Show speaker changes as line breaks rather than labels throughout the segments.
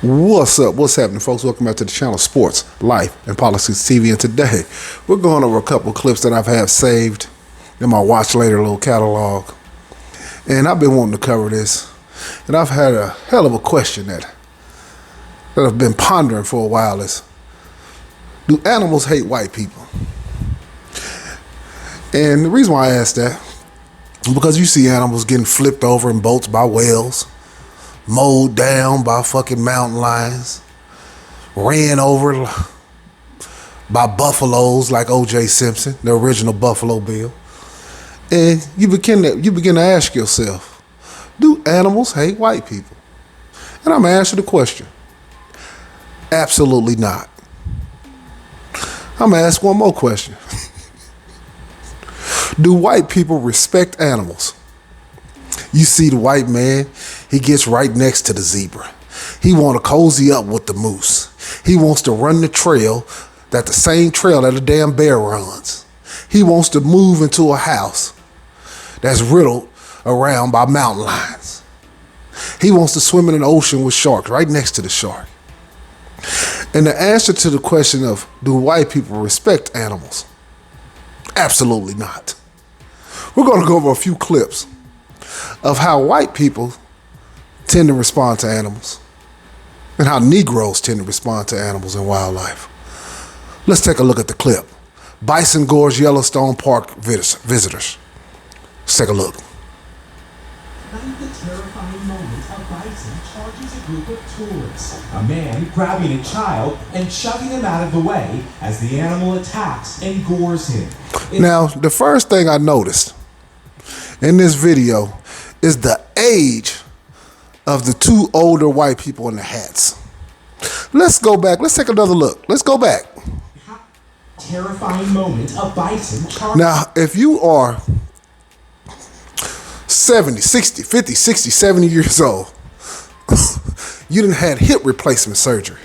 What's up? What's happening, folks? Welcome back to the channel Sports, Life, and Politics TV. And today, we're going over a couple clips that I've had saved in my Watch Later little catalog. And I've been wanting to cover this. And I've had a hell of a question that I've been pondering for a while is, do animals hate white people? And the reason why I asked that is because you see animals getting flipped over in boats by whales, mowed down by fucking mountain lions, ran over by buffaloes like O.J. Simpson, the original Buffalo Bill. And you begin to ask yourself, do animals hate white people? And I'm going to answer the question. Absolutely not. I'm going to ask one more question. Do white people respect animals? You see the white man, he gets right next to the zebra. He want to cozy up with the moose. He wants to run the trail, the same trail that a damn bear runs. He wants to move into a house that's riddled around by mountain lions. He wants to swim in an ocean with sharks right next to the shark. And the answer to the question of, do white people respect animals? Absolutely not. We're going to go over a few clips of how white people tend to respond to animals and how Negroes tend to respond to animals and wildlife. Let's take a look at the clip. Bison Gorge Yellowstone Park visitors. Let's take a look.
Find the terrifying moment a bison charges a group of tourists. A man grabbing a child and shoving him out of the way as the animal attacks and gores him.
Now, the first thing I noticed in this video is the age of the two older white people in the hats. Let's go back. Let's take another look. Let's go back.
Terrifying moment a bison charges.
Now, if you are 70, 60, 50, 60, 70 years old, you done had hip replacement surgery.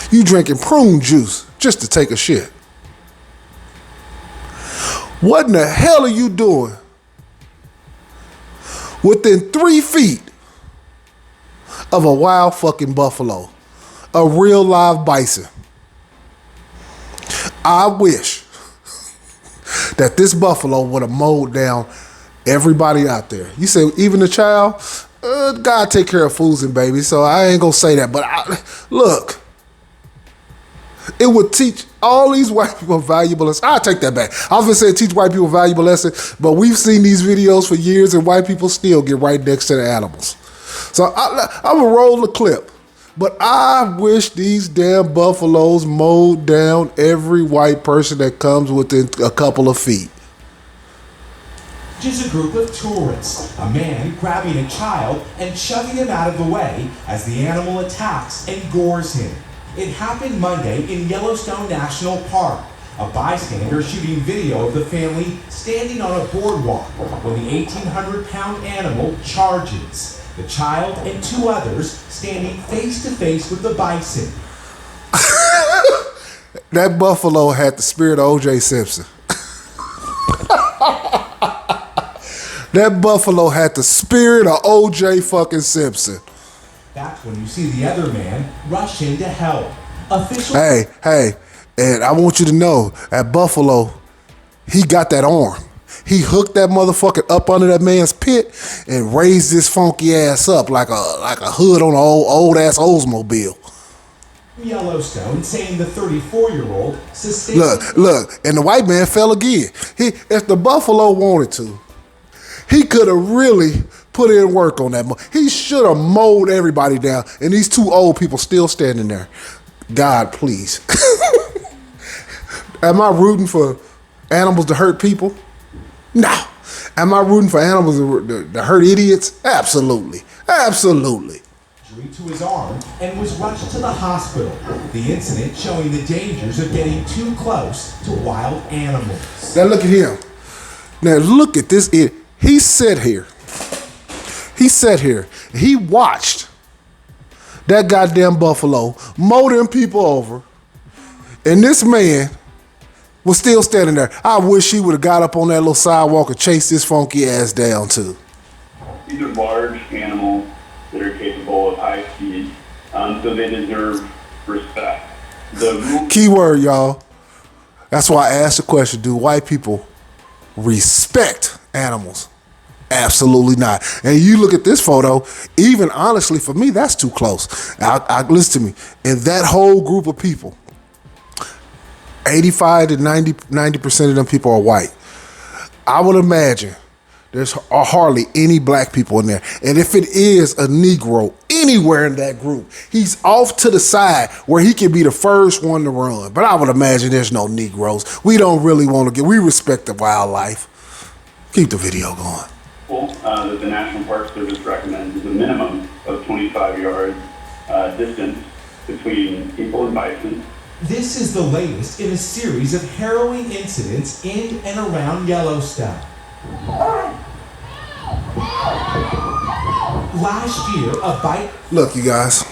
You drinking prune juice just to take a shit. What in the hell are you doing within 3 feet of a wild fucking buffalo, a real live bison? I wish that this buffalo would have mowed down everybody out there. You say even the child? God take care of fools and babies, so I ain't gonna say that. But look, it would teach all these white people valuable lessons. I'll take that back. I was gonna say teach white people valuable lessons, but we've seen these videos for years and white people still get right next to the animals. So I'm gonna roll the clip. But I wish these damn buffaloes mowed down every white person that comes within a couple of feet.
Just a group of tourists. A man grabbing a child and shoving him out of the way as the animal attacks and gores him. It happened Monday in Yellowstone National Park. A bystander shooting video of the family standing on a boardwalk when the 1,800-pound animal charges. The child and 2 others standing face to face with the bison.
That buffalo had the spirit of O.J. Simpson. That buffalo had the spirit of O.J. fucking Simpson.
That's when you see the other man rush in to help. Officials.
Hey, and I want you to know, that buffalo, he got that arm. He hooked that motherfucker up under that man's pit and raised this funky ass up like a hood on an old ass Oldsmobile.
Yellowstone saying the 34-year-old sustained.
Look, and the white man fell again. If the buffalo wanted to, he could have really put in work on that. He should have mowed everybody down, and these 2 old people still standing there. God, please. Am I rooting for animals to hurt people? No. Am I rooting for animals to hurt idiots? Absolutely. Absolutely.
Injury to his arm and was rushed to the hospital. The incident showing the dangers of getting too close to wild animals.
Now look at him. Now look at this idiot. He sat here. He watched that goddamn buffalo mow them people over. And this man was still standing there. I wish he would have got up on that little sidewalk and chased this funky ass down too.
These are large animals that are capable high speed, so they deserve respect.
Key word, y'all. That's why I asked the question, do white people respect animals? Absolutely not. And you look at this photo, even honestly, for me, that's too close. Listen to me. In that whole group of people, 85 to 90% of them people are white. I would imagine there's hardly any black people in there. And if it is a Negro anywhere in that group, he's off to the side where he can be the first one to run. But I would imagine there's no Negroes. We don't really want to we respect the wildlife. Keep the video going.
That the National Park Service recommends is a minimum of 25 yards distance between people and bison.
This is the latest in a series of harrowing incidents in and around Yellowstone. Last year, a bite...
Look, you guys,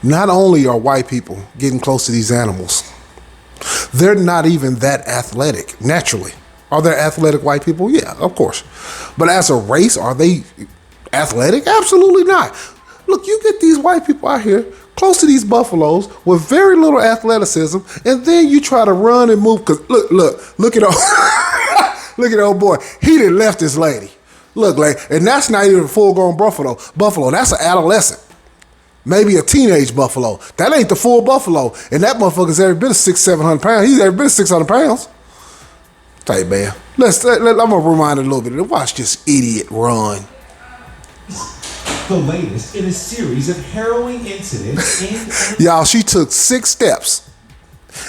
not only are white people getting close to these animals, they're not even that athletic, naturally. Are there athletic white people? Yeah, of course. But as a race, are they athletic? Absolutely not. Look, you get these white people out here close to these buffaloes with very little athleticism, and then you try to run and move. Cause look at look at old boy. He done left this lady. Look, like, and that's not even a full-grown buffalo. That's an adolescent. Maybe a teenage buffalo. That ain't the full buffalo. And that motherfucker's every bit of 600-700 pounds. He's every bit of 600 pounds. Tell you, man. I'm gonna remind it a little bit. Watch this idiot run.
The latest in a series of harrowing incidents in...
Y'all, she took 6 steps.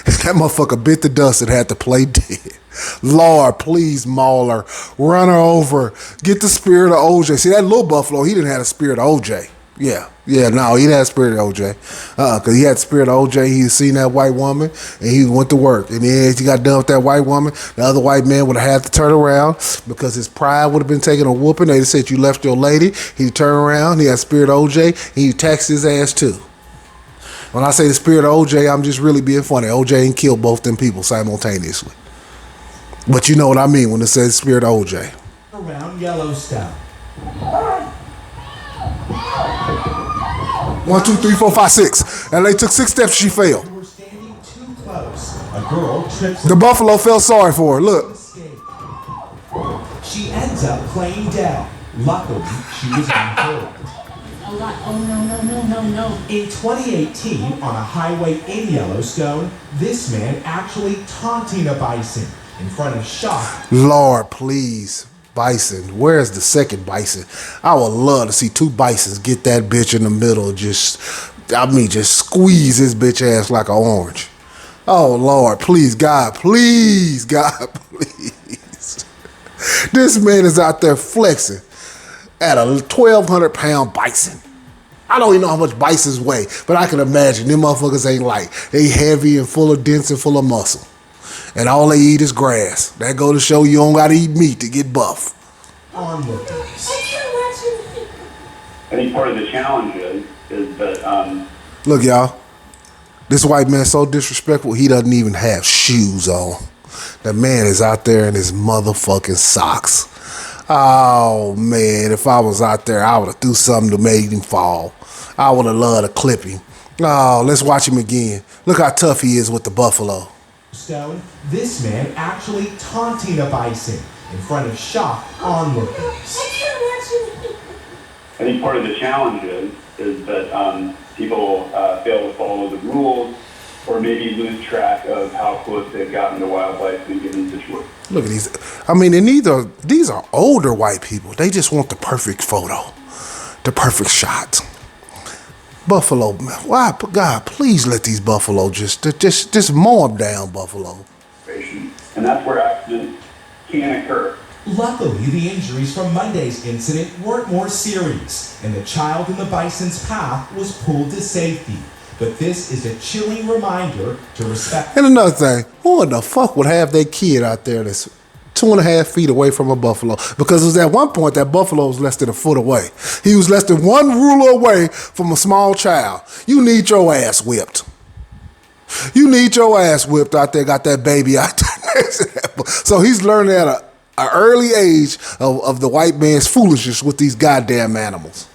That motherfucker bit the dust and had to play dead. Lord, please, maul her. Run her over. Get the spirit of OJ. See, that little buffalo, he didn't have the spirit of OJ. Yeah, no, he had the spirit of OJ. Because he had the spirit of OJ. He had seen that white woman, and he went to work. And then he got done with that white woman. The other white man would have had to turn around because his pride would have been taking a whooping. They said, you left your lady. He turned around. He had the spirit of OJ, and he taxed his ass too. When I say the spirit of OJ, I'm just really being funny. OJ ain't killed both them people simultaneously. But you know what I mean when it says spirit of OJ.
Around Yellowstone.
1, 2, 3, 4, 5, 6. And they took 6 steps, she fell.
We're standing too close. A girl trips...
The buffalo felt sorry for her. Look.
She ends up playing dead. Luckily, she was unhurt.
Oh, no.
In 2018, on a highway in Yellowstone, this man actually taunting a bison in front of shock.
Lord, please. Bison. Where's the second bison? I would love to see 2 bisons get that bitch in the middle. Just squeeze his bitch ass like an orange. Oh, Lord, please, God, please. This man is out there flexing at a 1,200 pound bison. I don't even know how much bisons weigh, but I can imagine them motherfuckers ain't light. They heavy and full of dents and full of muscle. And all they eat is grass. That go to show you don't gotta eat meat to get buff.
Onlookers.
I think part of the challenge is that...
Look, y'all. This white man's so disrespectful, he doesn't even have shoes on. That man is out there in his motherfucking socks. Oh, man, if I was out there, I would have threw something to make him fall. I would have loved to clip him. Oh, let's watch him again. Look how tough he is with the buffalo.
Stone, this man actually taunting a bison in front of shocked onlookers.
I think part of the challenge is that people fail to follow the rules or maybe lose track of how close they've gotten to wildlife in a given situation.
Look at these. I mean, and these are older white people. They just want the perfect photo, the perfect shot. Buffalo, why, God, please let these buffalo just mow them down, buffalo.
And that's where accidents can occur.
Luckily, the injuries from Monday's incident weren't more serious, and the child in the bison's path was pulled to safety. But this is a chilling reminder to respect...
And another thing, who in the fuck would have their kid out there that's 2.5 feet away from a buffalo? Because it was at one point that buffalo was less than a foot away. He was less than 1 ruler away from a small child. You need your ass whipped. You need your ass whipped out there, got that baby out there. So he's learning at an early age of the white man's foolishness with these goddamn animals.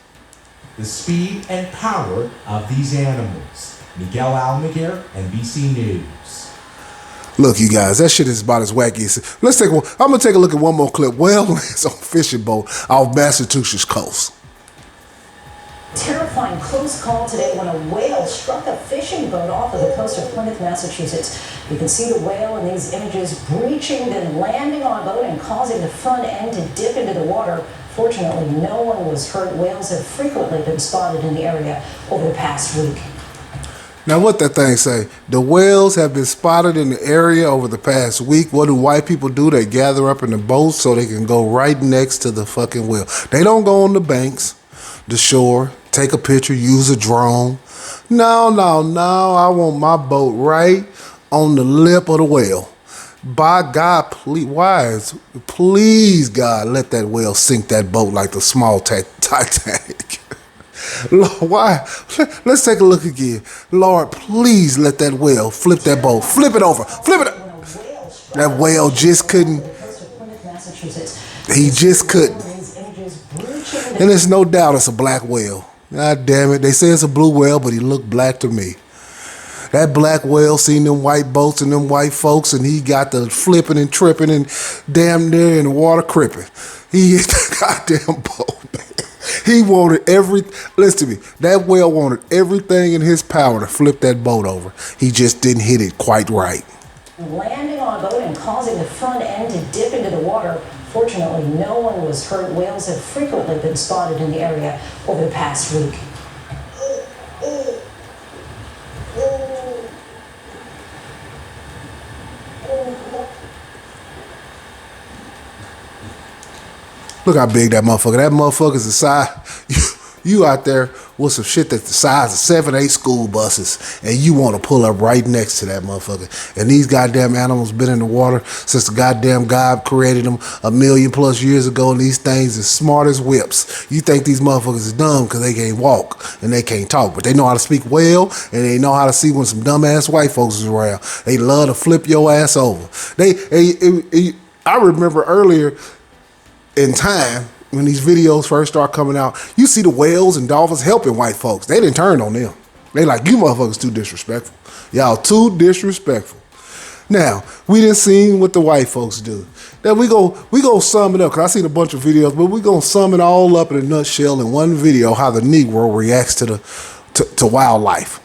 the speed and power of these animals. Miguel Almaguer, NBC News.
Look, you guys, that shit is about as wacky as... Let's take one. I'm going to take a look at one more clip. Whale lands on fishing boat off Massachusetts coast.
Terrifying close call today when a whale struck a fishing boat off of the coast of Plymouth, Massachusetts. You can see the whale in these images breaching, then landing on a boat and causing the front end to dip into the water. Fortunately, no one was hurt. Whales have frequently been spotted in the area over the past week.
Now, what that thing say? The whales have been spotted in the area over the past week. What do white people do? They gather up in the boats so they can go right next to the fucking whale. They don't go on the banks, the shore, take a picture, use a drone. No. I want my boat right on the lip of the whale. By God, please, God, let that whale sink that boat like the small Titanic. Lord, why? Let's take a look again. Lord, please let that whale flip that boat. Flip it over. Flip it. That whale just couldn't. He just couldn't. And there's no doubt it's a black whale. God damn it. They say it's a blue whale, but he looked black to me. That black whale seen them white boats and them white folks, and he got the flipping and tripping and damn near in the water cripping. He hit the goddamn boat, man. He wanted listen to me, that whale wanted everything in his power to flip that boat over. He just didn't hit it quite right.
Landing on a boat and causing the front end to dip into the water. Fortunately, no one was hurt. Whales have frequently been spotted in the area over the past week.
Look how big that motherfucker. That motherfucker's the size. You out there with some shit that's the size of 7, 8 school buses, and you want to pull up right next to that motherfucker. And these goddamn animals been in the water since the goddamn God created them 1,000,000+ years ago, and these things as smart as whips. You think these motherfuckers is dumb because they can't walk and they can't talk, but they know how to speak well, and they know how to see when some dumbass white folks is around. They love to flip your ass over. I remember earlier in time, when these videos first start coming out, you see the whales and dolphins helping white folks. They didn't turn on them. They like, you motherfuckers too disrespectful. Y'all too disrespectful. Now, we done seen what the white folks do. Now we go sum it up, because I seen a bunch of videos, but we gonna sum it all up in a nutshell in one video, how the Negro reacts to wildlife.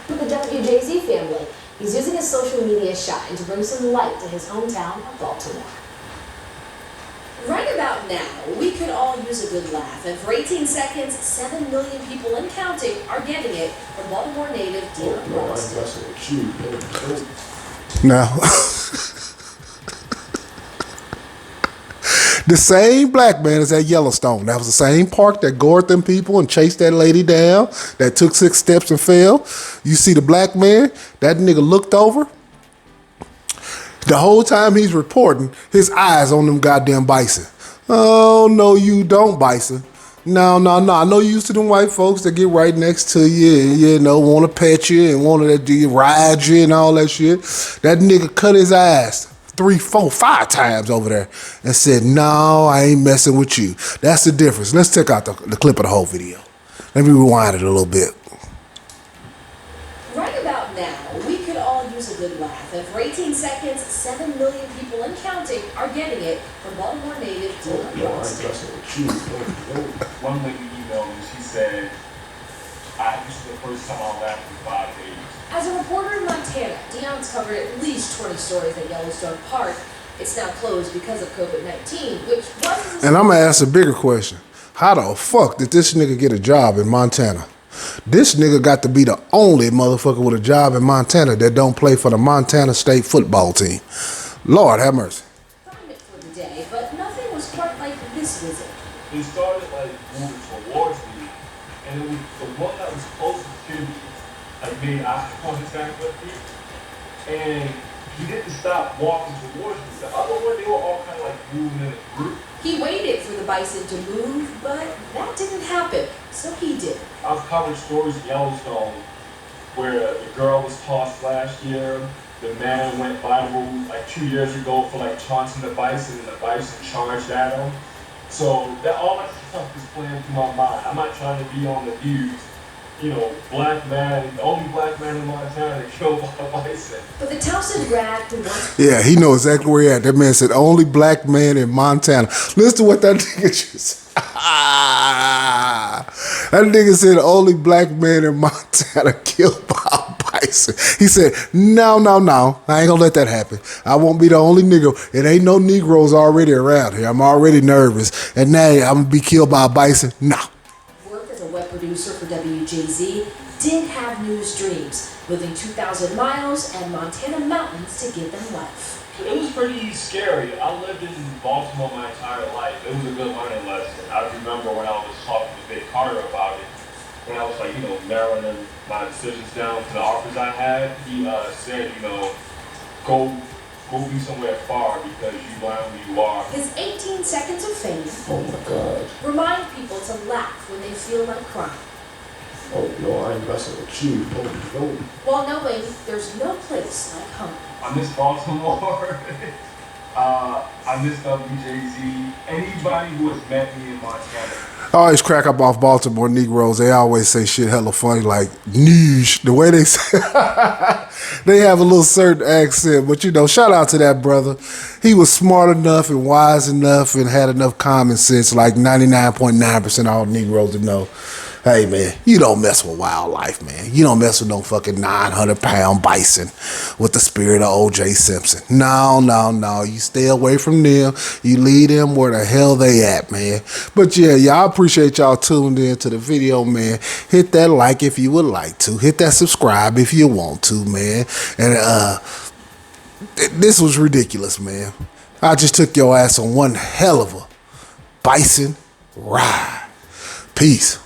The WJZ family. He's using his social media shine to bring some light to his hometown of Baltimore.
Right about now, we could all use a good laugh, and for 18 seconds, 7 million people and counting are getting it from Baltimore native Dion Braxton.
Now, the same black man is at Yellowstone. That was the same park that gored them people and chased that lady down, that took 6 steps and fell. You see the black man, that nigga looked over. The whole time he's reporting, his eyes on them goddamn bison. Oh, no, you don't, bison. No. I know you used to them white folks that get right next to you and, you know, want to pet you and want to ride you and all that shit. That nigga cut his ass 3, 4, 5 times over there and said, no, I ain't messing with you. That's the difference. Let's check out the clip of the whole video. Let me rewind it a little bit.
Right about now, we could all use a good laugh, and for 18 seconds, 7 million people and counting are getting it from Baltimore native Dion Braxton.
One lady emailed me, she said, this is the first time I laughed in 5 days.
As a reporter in Montana, Dion's covered at least 20 stories at Yellowstone Park. It's now closed because of COVID-19, which was...
And I'm going to ask a bigger question. How the fuck did this nigga get a job in Montana? This nigga got to be the only motherfucker with a job in Montana that don't play for the Montana State football team. Lord have mercy.
...assignment for the day, but nothing was quite like this visit.
It started like moving towards me, and it was the one that was closest to me, like made eye contact with me, and he didn't stop walking towards me. The other one, they were all kind of like moving in a group.
He waited for the bison to move, but that didn't happen, so he did.
I've covered stories in Yellowstone where the girl was tossed last year, the man went viral like 2 years ago for like taunting the bison, and the bison charged at him. So that all that stuff is playing through my mind. I'm not trying to be on the news. You know, black man, the only black man in Montana killed by a bison.
But the Towson grad who wants
Yeah, he knows exactly where he at. That man said, only black man in Montana. Listen to what that nigga just said. That nigga said, only black man in Montana killed by a bison. He said, no. I ain't gonna let that happen. I won't be the only nigga. It ain't no Negroes already around here. I'm already nervous. And now I'm gonna be killed by a bison? Nah.
work as a web producer for WJZ did have news dreams, moving 2,000 miles and Montana mountains to give them life.
It was pretty scary. I lived in Baltimore my entire life. It was a good learning lesson. I remember when I was talking to Vic Carter about it, when I was like, narrowing my decisions down to the offers I had, he said, go be somewhere far because you learn who you are.
His 18 seconds of fame
Oh my God.
remind people to laugh when they feel like crying,
Oh no, I ain't messing with you. Oh no.
while knowing there's no place like home.
I miss Baltimore. I miss WJZ. Anybody who has met me in Montana.
I always crack up off Baltimore Negroes. They always say shit hella funny, like niche. The way they say, they have a little certain accent. But shout out to that brother. He was smart enough and wise enough and had enough common sense, like 99.9% of all Negroes to know. Hey man, you don't mess with wildlife, man. You don't mess with no fucking 900-pound bison with the spirit of O.J. Simpson. No. You stay away from them. You leave them where the hell they at, man. But yeah, I appreciate y'all tuned in to the video, man. Hit that like if you would like to. Hit that subscribe if you want to, man. And this was ridiculous, man. I just took your ass on one hell of a bison ride. Peace.